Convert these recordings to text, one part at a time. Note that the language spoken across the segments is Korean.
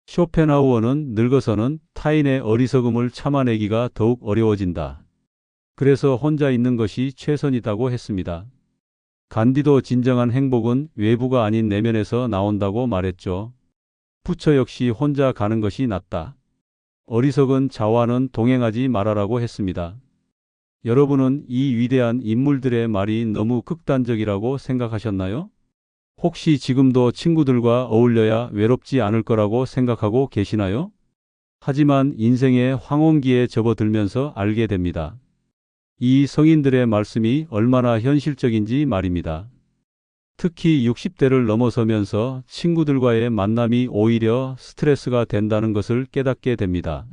쇼펜하우어는 늙어서는 타인의 어리석음을 참아내기가 더욱 어려워진다. 그래서 혼자 있는 것이 최선이라고 했습니다. 간디도 진정한 행복은 외부가 아닌 내면에서 나온다고 말했죠. 부처 역시 혼자 가는 것이 낫다. 어리석은 자와는 동행하지 말아라고 했습니다. 여러분은 이 위대한 인물들의 말이 너무 극단적이라고 생각하셨나요? 혹시 지금도 친구들과 어울려야 외롭지 않을 거라고 생각하고 계시나요? 하지만 인생의 황혼기에 접어들면서 알게 됩니다. 이 성인들의 말씀이 얼마나 현실적인지 말입니다. 특히 60대를 넘어서면서 친구들과의 만남이 오히려 스트레스가 된다는 것을 깨닫게 됩니다.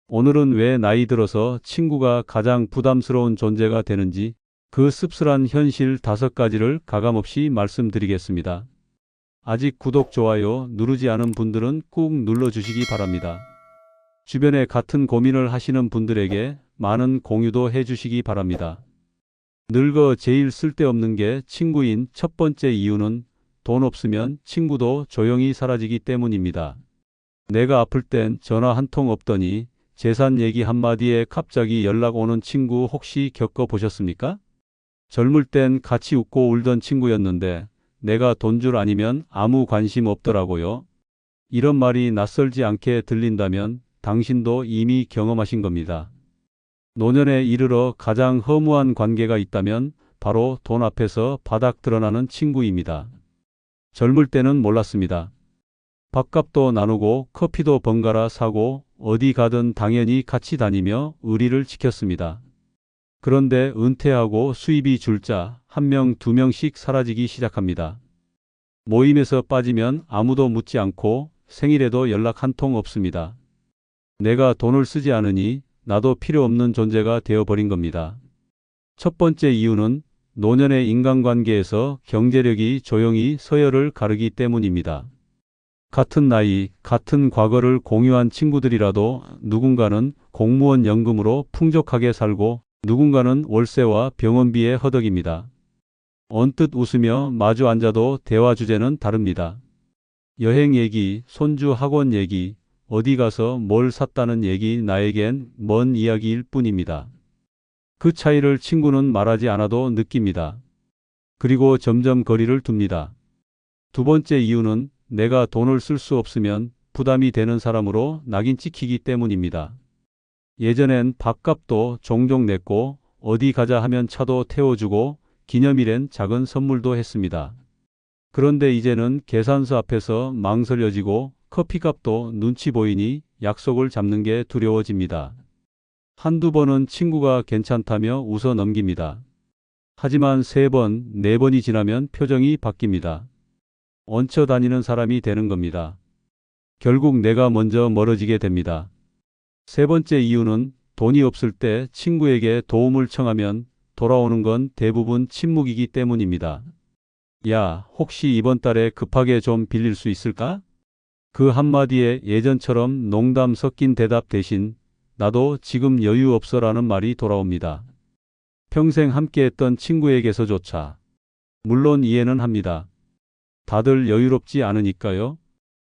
오늘은 왜 나이 들어서 친구가 가장 부담스러운 존재가 되는지 그 씁쓸한 현실 5가지를 가감없이 말씀드리겠습니다. 아직 구독, 좋아요 누르지 않은 분들은 꾹 눌러주시기 바랍니다. 주변에 같은 고민을 하시는 분들에게 많은 공유도 해주시기 바랍니다. 늙어 제일 쓸데없는 게 친구인 첫 번째 이유는 돈 없으면 친구도 조용히 사라지기 때문입니다. 내가 아플 땐 전화 한 통 없더니 재산 얘기 한마디에 갑자기 연락 오는 친구 혹시 겪어보셨습니까? 젊을 땐 같이 웃고 울던 친구였는데 내가 돈 줄 아니면 아무 관심 없더라고요. 이런 말이 낯설지 않게 들린다면 당신도 이미 경험하신 겁니다. 노년에 이르러 가장 허무한 관계가 있다면 바로 돈 앞에서 바닥 드러나는 친구입니다. 젊을 때는 몰랐습니다. 밥값도 나누고 커피도 번갈아 사고 어디 가든 당연히 같이 다니며 의리를 지켰습니다. 그런데 은퇴하고 수입이 줄자 1명, 2명씩 사라지기 시작합니다. 모임에서 빠지면 아무도 묻지 않고 생일에도 연락 한 통 없습니다. 내가 돈을 쓰지 않으니 나도 필요 없는 존재가 되어버린 겁니다. 첫 번째 이유는 노년의 인간관계에서 경제력이 조용히 서열을 가르기 때문입니다. 같은 나이, 같은 과거를 공유한 친구들이라도 누군가는 공무원 연금으로 풍족하게 살고 누군가는 월세와 병원비에 허덕입니다. 언뜻 웃으며 마주 앉아도 대화 주제는 다릅니다. 여행 얘기, 손주 학원 얘기, 어디 가서 뭘 샀다는 얘기 나에겐 먼 이야기일 뿐입니다. 그 차이를 친구는 말하지 않아도 느낍니다. 그리고 점점 거리를 둡니다. 두 번째 이유는 내가 돈을 쓸 수 없으면 부담이 되는 사람으로 낙인 찍히기 때문입니다. 예전엔 밥값도 종종 냈고 어디 가자 하면 차도 태워주고 기념일엔 작은 선물도 했습니다. 그런데 이제는 계산서 앞에서 망설여지고 커피값도 눈치 보이니 약속을 잡는 게 두려워집니다. 한두 번은 친구가 괜찮다며 웃어 넘깁니다. 하지만 3번, 4번이 지나면 표정이 바뀝니다. 얹혀 다니는 사람이 되는 겁니다. 결국 내가 먼저 멀어지게 됩니다. 세 번째 이유는 돈이 없을 때 친구에게 도움을 청하면 돌아오는 건 대부분 침묵이기 때문입니다. 야, 혹시 이번 달에 급하게 좀 빌릴 수 있을까? 그 한마디에 예전처럼 농담 섞인 대답 대신 나도 지금 여유 없어라는 말이 돌아옵니다. 평생 함께했던 친구에게서조차. 물론 이해는 합니다. 다들 여유롭지 않으니까요.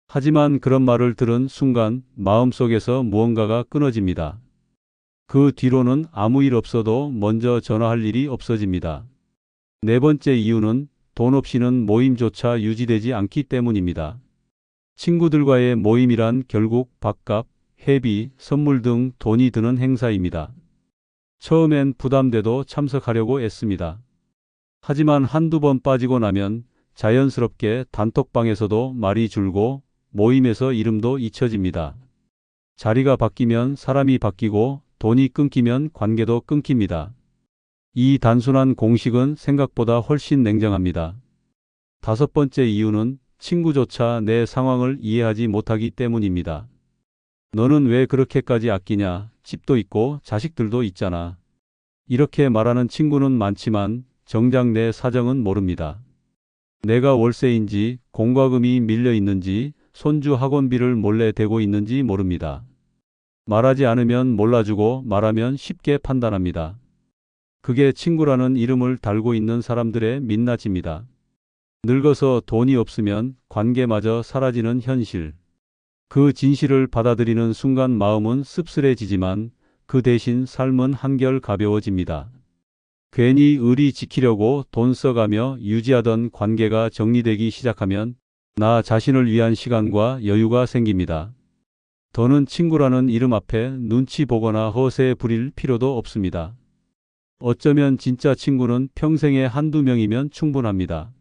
하지만 그런 말을 들은 순간 마음속에서 무언가가 끊어집니다. 그 뒤로는 아무 일 없어도 먼저 전화할 일이 없어집니다. 네 번째 이유는 돈 없이는 모임조차 유지되지 않기 때문입니다. 친구들과의 모임이란 결국 밥값, 회비, 선물 등 돈이 드는 행사입니다. 처음엔 부담돼도 참석하려고 애씁니다. 하지만 한두 번 빠지고 나면 자연스럽게 단톡방에서도 말이 줄고 모임에서 이름도 잊혀집니다. 자리가 바뀌면 사람이 바뀌고 돈이 끊기면 관계도 끊깁니다. 이 단순한 공식은 생각보다 훨씬 냉정합니다. 다섯 번째 이유는 친구조차 내 상황을 이해하지 못하기 때문입니다. 너는 왜 그렇게까지 아끼냐? 집도 있고 자식들도 있잖아. 이렇게 말하는 친구는 많지만 정작 내 사정은 모릅니다. 내가 월세인지 공과금이 밀려 있는지 손주 학원비를 몰래 대고 있는지 모릅니다. 말하지 않으면 몰라주고 말하면 쉽게 판단합니다. 그게 친구라는 이름을 달고 있는 사람들의 민낯입니다. 늙어서 돈이 없으면 관계마저 사라지는 현실. 그 진실을 받아들이는 순간 마음은 씁쓸해지지만 그 대신 삶은 한결 가벼워집니다. 괜히 의리 지키려고 돈 써가며 유지하던 관계가 정리되기 시작하면 나 자신을 위한 시간과 여유가 생깁니다. 더는 친구라는 이름 앞에 눈치 보거나 허세 부릴 필요도 없습니다. 어쩌면 진짜 친구는 평생에 한두 명이면 충분합니다.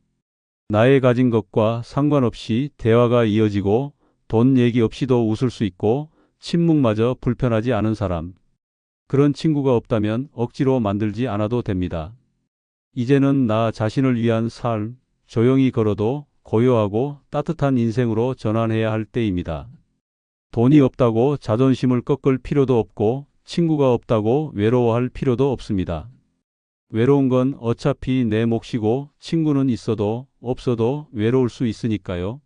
나의 가진 것과 상관없이 대화가 이어지고 돈 얘기 없이도 웃을 수 있고 침묵마저 불편하지 않은 사람. 그런 친구가 없다면 억지로 만들지 않아도 됩니다. 이제는 나 자신을 위한 삶, 조용히 걸어도 고요하고 따뜻한 인생으로 전환해야 할 때입니다. 돈이 없다고 자존심을 꺾을 필요도 없고 친구가 없다고 외로워할 필요도 없습니다. 외로운 건 어차피 내 몫이고 친구는 있어도 없어도 외로울 수 있으니까요.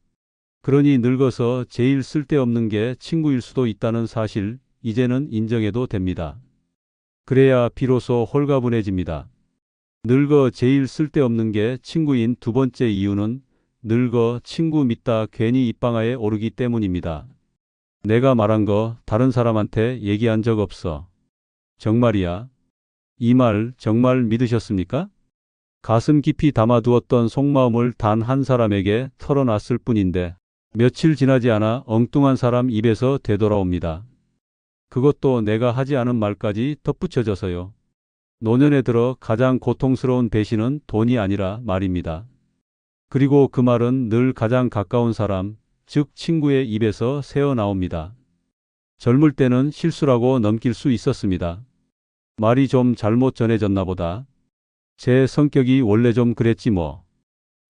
그러니 늙어서 제일 쓸데없는 게 친구일 수도 있다는 사실 이제는 인정해도 됩니다. 그래야 비로소 홀가분해집니다. 늙어 제일 쓸데없는 게 친구인 두 번째 이유는 늙어 친구 믿다 괜히 입방아에 오르기 때문입니다. 내가 말한 거 다른 사람한테 얘기한 적 없어. 정말이야. 이 말 정말 믿으셨습니까? 가슴 깊이 담아두었던 속마음을 단 한 사람에게 털어놨을 뿐인데 며칠 지나지 않아 엉뚱한 사람 입에서 되돌아옵니다. 그것도 내가 하지 않은 말까지 덧붙여져서요. 노년에 들어 가장 고통스러운 배신은 돈이 아니라 말입니다. 그리고 그 말은 늘 가장 가까운 사람, 즉 친구의 입에서 새어나옵니다. 젊을 때는 실수라고 넘길 수 있었습니다. 말이 좀 잘못 전해졌나 보다. 제 성격이 원래 좀 그랬지 뭐.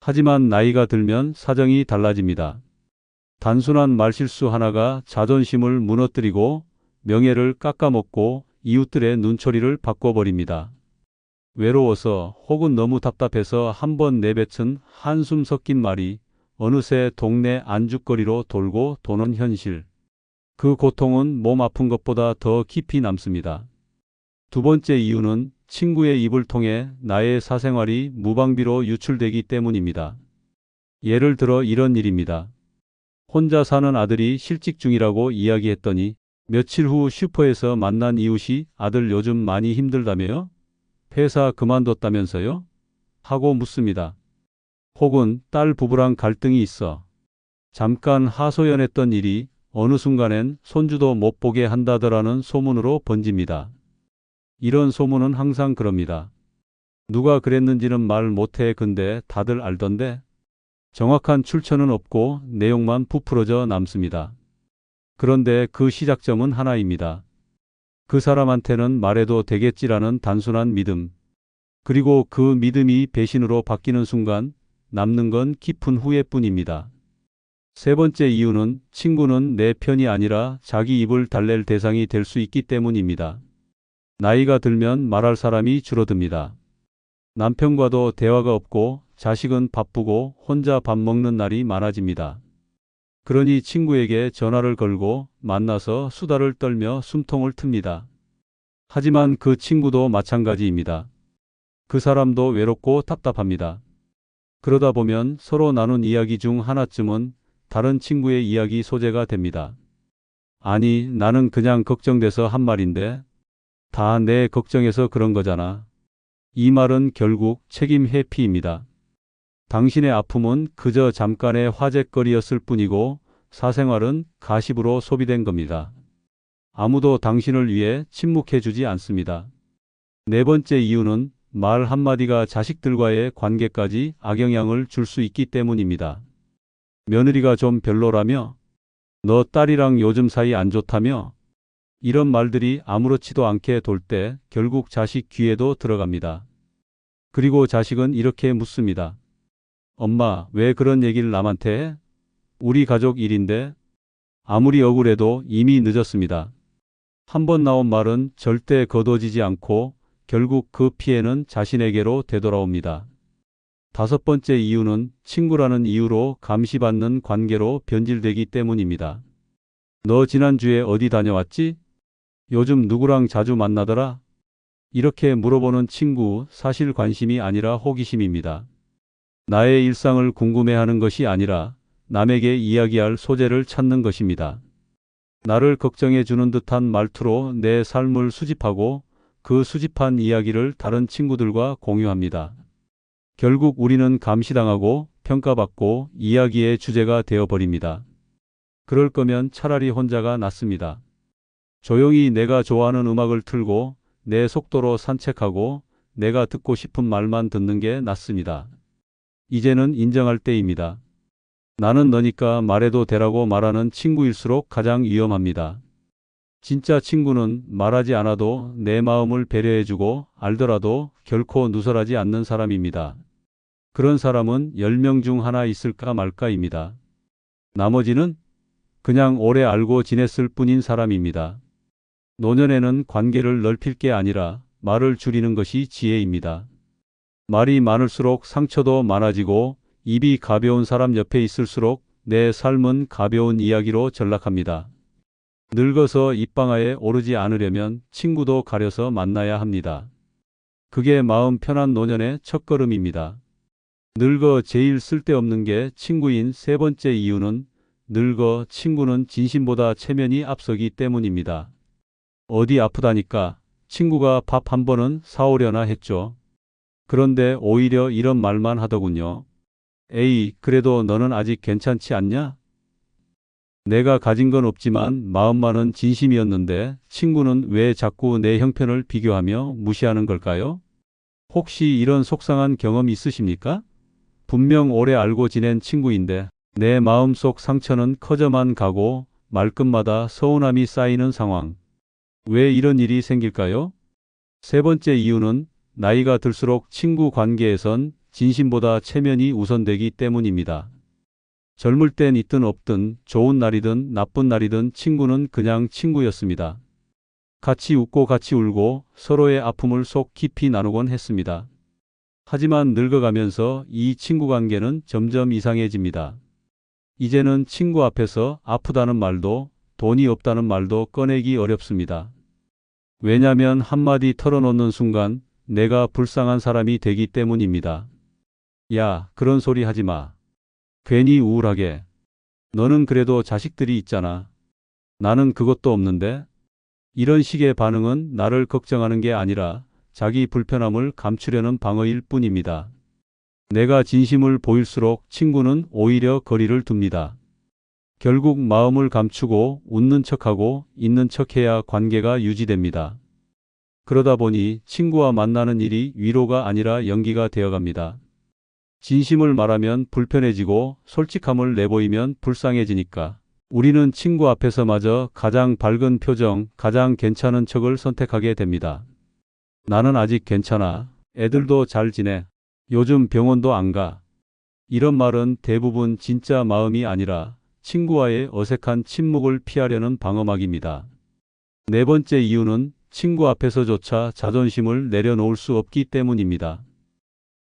하지만 나이가 들면 사정이 달라집니다. 단순한 말실수 하나가 자존심을 무너뜨리고 명예를 깎아먹고 이웃들의 눈초리를 바꿔버립니다. 외로워서 혹은 너무 답답해서 한번 내뱉은 한숨 섞인 말이 어느새 동네 안주거리로 돌고 도는 현실. 그 고통은 몸 아픈 것보다 더 깊이 남습니다. 두 번째 이유는 친구의 입을 통해 나의 사생활이 무방비로 유출되기 때문입니다. 예를 들어 이런 일입니다. 혼자 사는 아들이 실직 중이라고 이야기했더니 며칠 후 슈퍼에서 만난 이웃이 아들 요즘 많이 힘들다며요? 회사 그만뒀다면서요? 하고 묻습니다. 혹은 딸 부부랑 갈등이 있어. 잠깐 하소연했던 일이 어느 순간엔 손주도 못 보게 한다더라는 소문으로 번집니다. 이런 소문은 항상 그럽니다. 누가 그랬는지는 말 못해 근데 다들 알던데? 정확한 출처는 없고 내용만 부풀어져 남습니다. 그런데 그 시작점은 하나입니다. 그 사람한테는 말해도 되겠지라는 단순한 믿음. 그리고 그 믿음이 배신으로 바뀌는 순간 남는 건 깊은 후회뿐입니다. 세 번째 이유는 친구는 내 편이 아니라 자기 입을 달랠 대상이 될 수 있기 때문입니다. 나이가 들면 말할 사람이 줄어듭니다. 남편과도 대화가 없고 자식은 바쁘고 혼자 밥 먹는 날이 많아집니다. 그러니 친구에게 전화를 걸고 만나서 수다를 떨며 숨통을 틉니다. 하지만 그 친구도 마찬가지입니다. 그 사람도 외롭고 답답합니다. 그러다 보면 서로 나눈 이야기 중 하나쯤은 다른 친구의 이야기 소재가 됩니다. 아니, 나는 그냥 걱정돼서 한 말인데 다 내 걱정해서 그런 거잖아. 이 말은 결국 책임 회피입니다. 당신의 아픔은 그저 잠깐의 화제거리였을 뿐이고 사생활은 가십으로 소비된 겁니다. 아무도 당신을 위해 침묵해주지 않습니다. 네 번째 이유는 말 한마디가 자식들과의 관계까지 악영향을 줄 수 있기 때문입니다. 며느리가 좀 별로라며? 너 딸이랑 요즘 사이 안 좋다며? 이런 말들이 아무렇지도 않게 돌 때 결국 자식 귀에도 들어갑니다. 그리고 자식은 이렇게 묻습니다. 엄마, 왜 그런 얘기를 남한테 해? 우리 가족 일인데? 아무리 억울해도 이미 늦었습니다. 한 번 나온 말은 절대 거둬지지 않고 결국 그 피해는 자신에게로 되돌아옵니다. 다섯 번째 이유는 친구라는 이유로 감시받는 관계로 변질되기 때문입니다. 너 지난주에 어디 다녀왔지? 요즘 누구랑 자주 만나더라? 이렇게 물어보는 친구, 사실 관심이 아니라 호기심입니다. 나의 일상을 궁금해하는 것이 아니라 남에게 이야기할 소재를 찾는 것입니다. 나를 걱정해 주는 듯한 말투로 내 삶을 수집하고 그 수집한 이야기를 다른 친구들과 공유합니다. 결국 우리는 감시당하고 평가받고 이야기의 주제가 되어버립니다. 그럴 거면 차라리 혼자가 낫습니다. 조용히 내가 좋아하는 음악을 틀고 내 속도로 산책하고 내가 듣고 싶은 말만 듣는 게 낫습니다. 이제는 인정할 때입니다. 나는 너니까 말해도 되라고 말하는 친구일수록 가장 위험합니다. 진짜 친구는 말하지 않아도 내 마음을 배려해주고 알더라도 결코 누설하지 않는 사람입니다. 그런 사람은 10명 중 하나 있을까 말까입니다. 나머지는 그냥 오래 알고 지냈을 뿐인 사람입니다. 노년에는 관계를 넓힐 게 아니라 말을 줄이는 것이 지혜입니다. 말이 많을수록 상처도 많아지고 입이 가벼운 사람 옆에 있을수록 내 삶은 가벼운 이야기로 전락합니다. 늙어서 입방아에 오르지 않으려면 친구도 가려서 만나야 합니다. 그게 마음 편한 노년의 첫걸음입니다. 늙어 제일 쓸데없는 게 친구인 세 번째 이유는 늙어 친구는 진심보다 체면이 앞서기 때문입니다. 어디 아프다니까 친구가 밥 한 번은 사오려나 했죠. 그런데 오히려 이런 말만 하더군요. 에이, 그래도 너는 아직 괜찮지 않냐? 내가 가진 건 없지만 마음만은 진심이었는데 친구는 왜 자꾸 내 형편을 비교하며 무시하는 걸까요? 혹시 이런 속상한 경험 있으십니까? 분명 오래 알고 지낸 친구인데 내 마음속 상처는 커져만 가고 말끝마다 서운함이 쌓이는 상황. 왜 이런 일이 생길까요? 세 번째 이유는 나이가 들수록 친구 관계에선 진심보다 체면이 우선되기 때문입니다. 젊을 땐 있든 없든 좋은 날이든 나쁜 날이든 친구는 그냥 친구였습니다. 같이 웃고 같이 울고 서로의 아픔을 속 깊이 나누곤 했습니다. 하지만 늙어가면서 이 친구 관계는 점점 이상해집니다. 이제는 친구 앞에서 아프다는 말도 돈이 없다는 말도 꺼내기 어렵습니다. 왜냐면 한마디 털어놓는 순간 내가 불쌍한 사람이 되기 때문입니다. 야, 그런 소리 하지 마. 괜히 우울하게. 너는 그래도 자식들이 있잖아. 나는 그것도 없는데? 이런 식의 반응은 나를 걱정하는 게 아니라 자기 불편함을 감추려는 방어일 뿐입니다. 내가 진심을 보일수록 친구는 오히려 거리를 둡니다. 결국 마음을 감추고 웃는 척하고 있는 척해야 관계가 유지됩니다. 그러다 보니 친구와 만나는 일이 위로가 아니라 연기가 되어갑니다. 진심을 말하면 불편해지고 솔직함을 내보이면 불쌍해지니까 우리는 친구 앞에서마저 가장 밝은 표정, 가장 괜찮은 척을 선택하게 됩니다. 나는 아직 괜찮아. 애들도 잘 지내. 요즘 병원도 안 가. 이런 말은 대부분 진짜 마음이 아니라 친구와의 어색한 침묵을 피하려는 방어막입니다. 네 번째 이유는 친구 앞에서조차 자존심을 내려놓을 수 없기 때문입니다.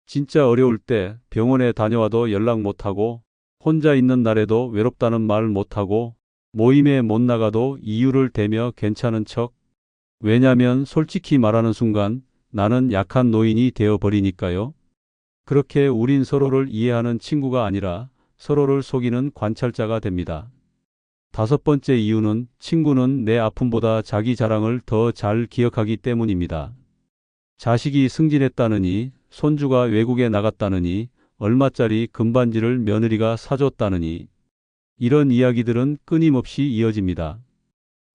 진짜 어려울 때 병원에 다녀와도 연락 못하고 혼자 있는 날에도 외롭다는 말 못하고 모임에 못 나가도 이유를 대며 괜찮은 척. 왜냐면 솔직히 말하는 순간 나는 약한 노인이 되어버리니까요. 그렇게 우린 서로를 이해하는 친구가 아니라 서로를 속이는 관찰자가 됩니다. 다섯 번째 이유는 친구는 내 아픔보다 자기 자랑을 더 잘 기억하기 때문입니다. 자식이 승진했다느니, 손주가 외국에 나갔다느니, 얼마짜리 금반지를 며느리가 사줬다느니, 이런 이야기들은 끊임없이 이어집니다.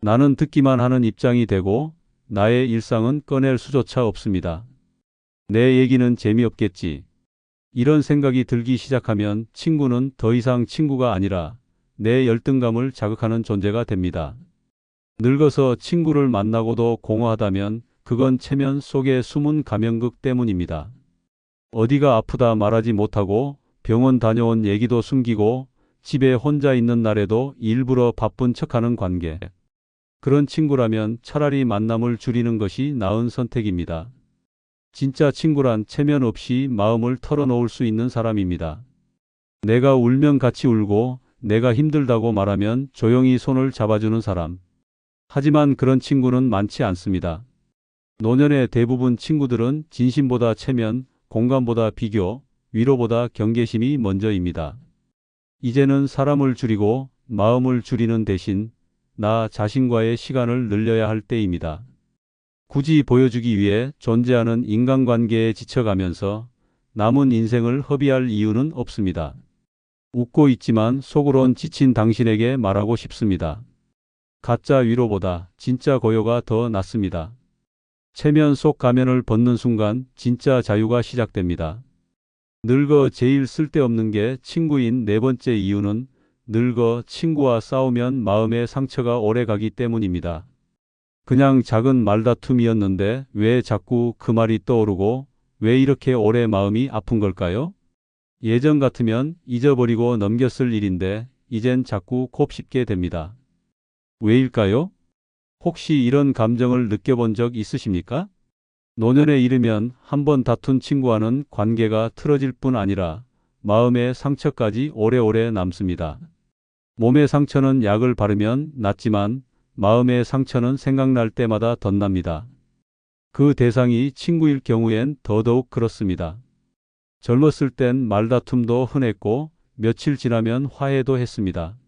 나는 듣기만 하는 입장이 되고 나의 일상은 꺼낼 수조차 없습니다. 내 얘기는 재미없겠지. 이런 생각이 들기 시작하면 친구는 더 이상 친구가 아니라 내 열등감을 자극하는 존재가 됩니다. 늙어서 친구를 만나고도 공허하다면 그건 체면 속의 숨은 감염극 때문입니다. 어디가 아프다 말하지 못하고 병원 다녀온 얘기도 숨기고 집에 혼자 있는 날에도 일부러 바쁜 척하는 관계. 그런 친구라면 차라리 만남을 줄이는 것이 나은 선택입니다. 진짜 친구란 체면 없이 마음을 털어놓을 수 있는 사람입니다. 내가 울면 같이 울고 내가 힘들다고 말하면 조용히 손을 잡아주는 사람. 하지만 그런 친구는 많지 않습니다. 노년의 대부분 친구들은 진심보다 체면, 공감보다 비교, 위로보다 경계심이 먼저입니다. 이제는 사람을 줄이고 마음을 줄이는 대신 나 자신과의 시간을 늘려야 할 때입니다. 굳이 보여주기 위해 존재하는 인간관계에 지쳐가면서 남은 인생을 허비할 이유는 없습니다. 웃고 있지만 속으론 지친 당신에게 말하고 싶습니다. 가짜 위로보다 진짜 고요가 더 낫습니다. 체면 속 가면을 벗는 순간 진짜 자유가 시작됩니다. 늙어 제일 쓸데없는 게 친구인 네 번째 이유는 늙어 친구와 싸우면 마음의 상처가 오래 가기 때문입니다. 그냥 작은 말다툼이었는데 왜 자꾸 그 말이 떠오르고 왜 이렇게 오래 마음이 아픈 걸까요? 예전 같으면 잊어버리고 넘겼을 일인데 이젠 자꾸 곱씹게 됩니다. 왜일까요? 혹시 이런 감정을 느껴본 적 있으십니까? 노년에 이르면 한번 다툰 친구와는 관계가 틀어질 뿐 아니라 마음의 상처까지 오래오래 남습니다. 몸의 상처는 약을 바르면 낫지만 마음의 상처는 생각날 때마다 덧납니다. 그 대상이 친구일 경우엔 더더욱 그렇습니다. 젊었을 땐 말다툼도 흔했고 며칠 지나면 화해도 했습니다.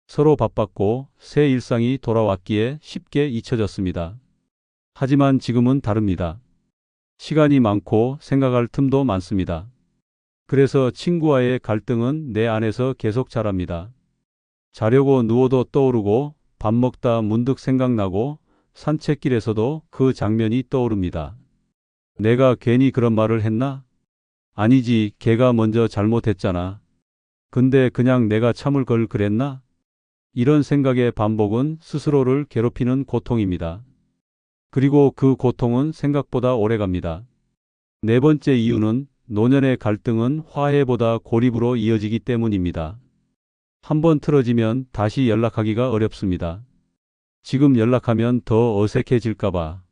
서로 바빴고 새 일상이 돌아왔기에 쉽게 잊혀졌습니다. 하지만 지금은 다릅니다. 시간이 많고 생각할 틈도 많습니다. 그래서 친구와의 갈등은 내 안에서 계속 자랍니다. 자려고 누워도 떠오르고 밥 먹다 문득 생각나고 산책길에서도 그 장면이 떠오릅니다. 내가 괜히 그런 말을 했나? 아니지, 걔가 먼저 잘못했잖아. 근데 그냥 내가 참을 걸 그랬나? 이런 생각의 반복은 스스로를 괴롭히는 고통입니다. 그리고 그 고통은 생각보다 오래갑니다. 네 번째 이유는 노년의 갈등은 화해보다 고립으로 이어지기 때문입니다. 한번 틀어지면 다시 연락하기가 어렵습니다. 지금 연락하면 더 어색해질까봐.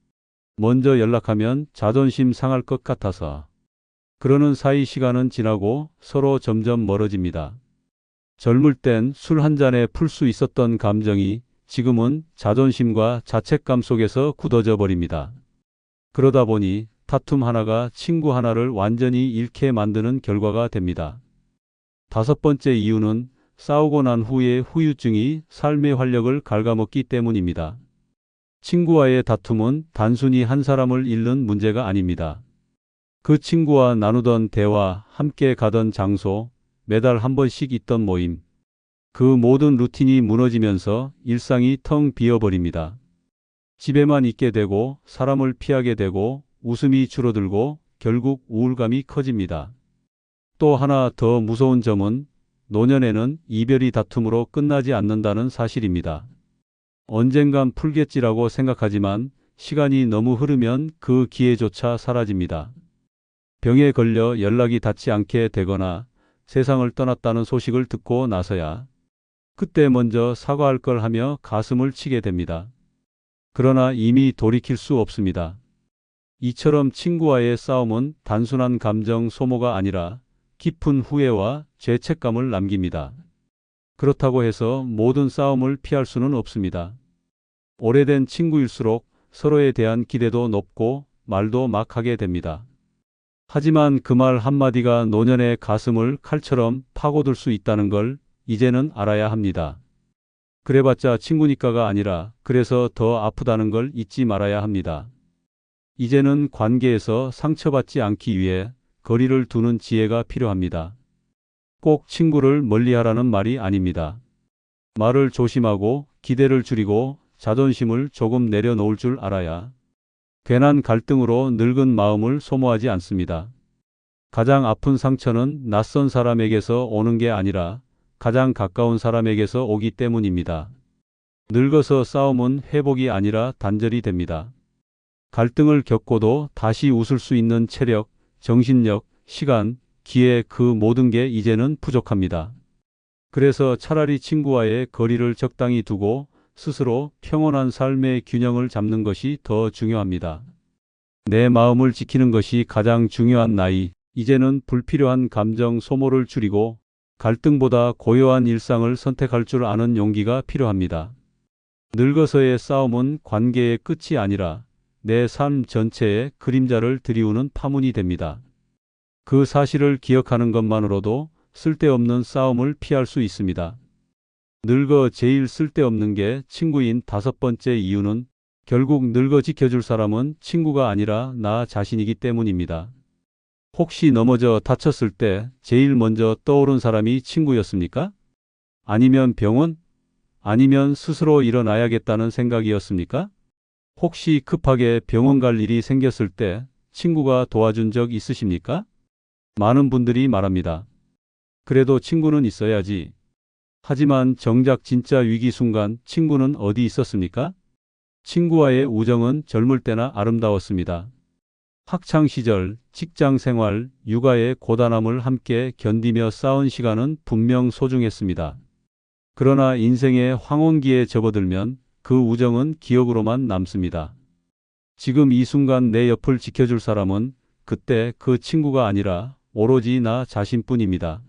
먼저 연락하면 자존심 상할 것 같아서. 그러는 사이 시간은 지나고 서로 점점 멀어집니다. 젊을 땐 술 한 잔에 풀 수 있었던 감정이 지금은 자존심과 자책감 속에서 굳어져 버립니다. 그러다 보니 다툼 하나가 친구 하나를 완전히 잃게 만드는 결과가 됩니다. 다섯 번째 이유는 싸우고 난 후의 후유증이 삶의 활력을 갉아먹기 때문입니다. 친구와의 다툼은 단순히 한 사람을 잃는 문제가 아닙니다. 그 친구와 나누던 대화, 함께 가던 장소, 매달 한 번씩 있던 모임, 그 모든 루틴이 무너지면서 일상이 텅 비어버립니다. 집에만 있게 되고 사람을 피하게 되고 웃음이 줄어들고 결국 우울감이 커집니다. 또 하나 더 무서운 점은 노년에는 이별이 다툼으로 끝나지 않는다는 사실입니다. 언젠간 풀겠지라고 생각하지만 시간이 너무 흐르면 그 기회조차 사라집니다. 병에 걸려 연락이 닿지 않게 되거나 세상을 떠났다는 소식을 듣고 나서야 그때 먼저 사과할 걸 하며 가슴을 치게 됩니다. 그러나 이미 돌이킬 수 없습니다. 이처럼 친구와의 싸움은 단순한 감정 소모가 아니라 깊은 후회와 죄책감을 남깁니다. 그렇다고 해서 모든 싸움을 피할 수는 없습니다. 오래된 친구일수록 서로에 대한 기대도 높고 말도 막 하게 됩니다. 하지만 그 말 한마디가 노년의 가슴을 칼처럼 파고들 수 있다는 걸 이제는 알아야 합니다. 그래봤자 친구니까가 아니라 그래서 더 아프다는 걸 잊지 말아야 합니다. 이제는 관계에서 상처받지 않기 위해 거리를 두는 지혜가 필요합니다. 꼭 친구를 멀리하라는 말이 아닙니다. 말을 조심하고 기대를 줄이고 자존심을 조금 내려놓을 줄 알아야 괜한 갈등으로 늙은 마음을 소모하지 않습니다. 가장 아픈 상처는 낯선 사람에게서 오는 게 아니라 가장 가까운 사람에게서 오기 때문입니다. 늙어서 싸움은 회복이 아니라 단절이 됩니다. 갈등을 겪고도 다시 웃을 수 있는 체력, 정신력, 시간, 기회 그 모든 게 이제는 부족합니다. 그래서 차라리 친구와의 거리를 적당히 두고 스스로 평온한 삶의 균형을 잡는 것이 더 중요합니다. 내 마음을 지키는 것이 가장 중요한 나이. 이제는 불필요한 감정 소모를 줄이고 갈등보다 고요한 일상을 선택할 줄 아는 용기가 필요합니다. 늙어서의 싸움은 관계의 끝이 아니라 내 삶 전체에 그림자를 들이우는 파문이 됩니다. 그 사실을 기억하는 것만으로도 쓸데없는 싸움을 피할 수 있습니다. 늙어 제일 쓸데없는 게 친구인 다섯 번째 이유는 결국 늙어 지켜줄 사람은 친구가 아니라 나 자신이기 때문입니다. 혹시 넘어져 다쳤을 때 제일 먼저 떠오른 사람이 친구였습니까? 아니면 병원? 아니면 스스로 일어나야겠다는 생각이었습니까? 혹시 급하게 병원 갈 일이 생겼을 때 친구가 도와준 적 있으십니까? 많은 분들이 말합니다. 그래도 친구는 있어야지. 하지만 정작 진짜 위기 순간 친구는 어디 있었습니까? 친구와의 우정은 젊을 때나 아름다웠습니다. 학창 시절, 직장 생활, 육아의 고단함을 함께 견디며 싸운 시간은 분명 소중했습니다. 그러나 인생의 황혼기에 접어들면 그 우정은 기억으로만 남습니다. 지금 이 순간 내 옆을 지켜줄 사람은 그때 그 친구가 아니라 오로지 나 자신뿐입니다.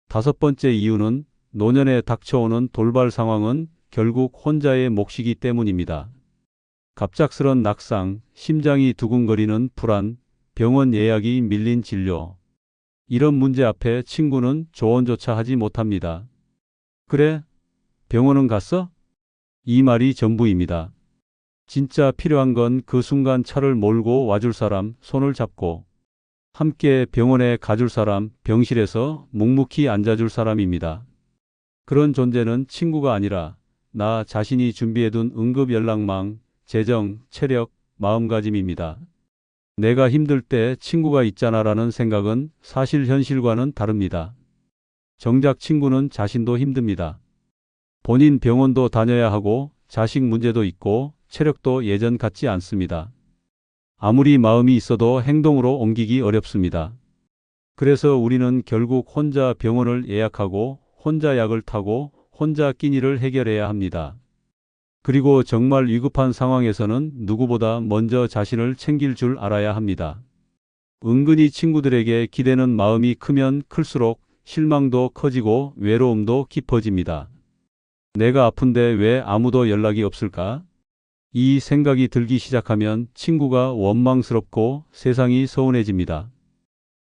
다섯 번째 이유는 노년에 닥쳐오는 돌발 상황은 결국 혼자의 몫이기 때문입니다. 갑작스런 낙상, 심장이 두근거리는 불안, 병원 예약이 밀린 진료. 이런 문제 앞에 친구는 조언조차 하지 못합니다. 그래? 병원은 갔어? 이 말이 전부입니다. 진짜 필요한 건 그 순간 차를 몰고 와줄 사람, 손을 잡고 함께 병원에 가줄 사람, 병실에서 묵묵히 앉아줄 사람입니다. 그런 존재는 친구가 아니라 나 자신이 준비해둔 응급 연락망, 재정, 체력, 마음가짐입니다. 내가 힘들 때 친구가 있잖아라는 생각은 사실 현실과는 다릅니다. 정작 친구는 자신도 힘듭니다. 본인 병원도 다녀야 하고 자식 문제도 있고 체력도 예전 같지 않습니다. 아무리 마음이 있어도 행동으로 옮기기 어렵습니다. 그래서 우리는 결국 혼자 병원을 예약하고 혼자 약을 타고 혼자 끼니를 해결해야 합니다. 그리고 정말 위급한 상황에서는 누구보다 먼저 자신을 챙길 줄 알아야 합니다. 은근히 친구들에게 기대는 마음이 크면 클수록 실망도 커지고 외로움도 깊어집니다. 내가 아픈데 왜 아무도 연락이 없을까? 이 생각이 들기 시작하면 친구가 원망스럽고 세상이 서운해집니다.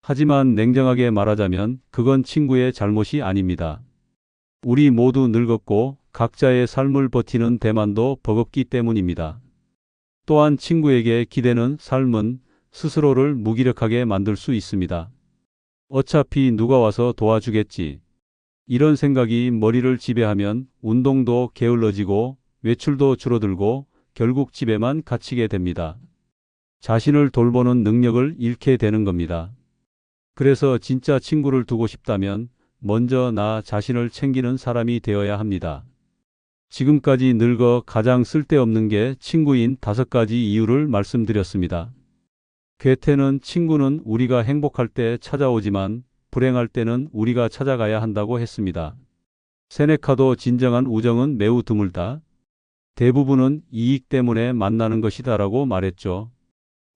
하지만 냉정하게 말하자면 그건 친구의 잘못이 아닙니다. 우리 모두 늙었고 각자의 삶을 버티는 대만도 버겁기 때문입니다. 또한 친구에게 기대는 삶은 스스로를 무기력하게 만들 수 있습니다. 어차피 누가 와서 도와주겠지. 이런 생각이 머리를 지배하면 운동도 게을러지고 외출도 줄어들고 결국 집에만 갇히게 됩니다. 자신을 돌보는 능력을 잃게 되는 겁니다. 그래서 진짜 친구를 두고 싶다면 먼저 나 자신을 챙기는 사람이 되어야 합니다. 지금까지 늙어 가장 쓸데없는 게 친구인 5가지 이유를 말씀드렸습니다. 괴테는 친구는 우리가 행복할 때 찾아오지만 불행할 때는 우리가 찾아가야 한다고 했습니다. 세네카도 진정한 우정은 매우 드물다. 대부분은 이익 때문에 만나는 것이다라고 말했죠.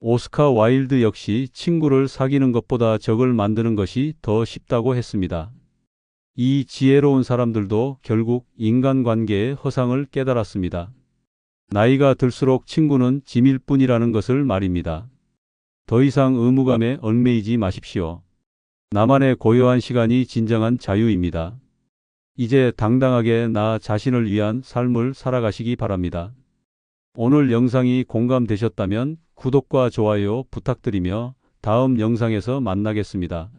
오스카 와일드 역시 친구를 사귀는 것보다 적을 만드는 것이 더 쉽다고 했습니다. 이 지혜로운 사람들도 결국 인간관계의 허상을 깨달았습니다. 나이가 들수록 친구는 짐일 뿐이라는 것을 말입니다. 더 이상 의무감에 얽매이지 마십시오. 나만의 고요한 시간이 진정한 자유입니다. 이제 당당하게 나 자신을 위한 삶을 살아가시기 바랍니다. 오늘 영상이 공감되셨다면 구독과 좋아요 부탁드리며 다음 영상에서 만나겠습니다.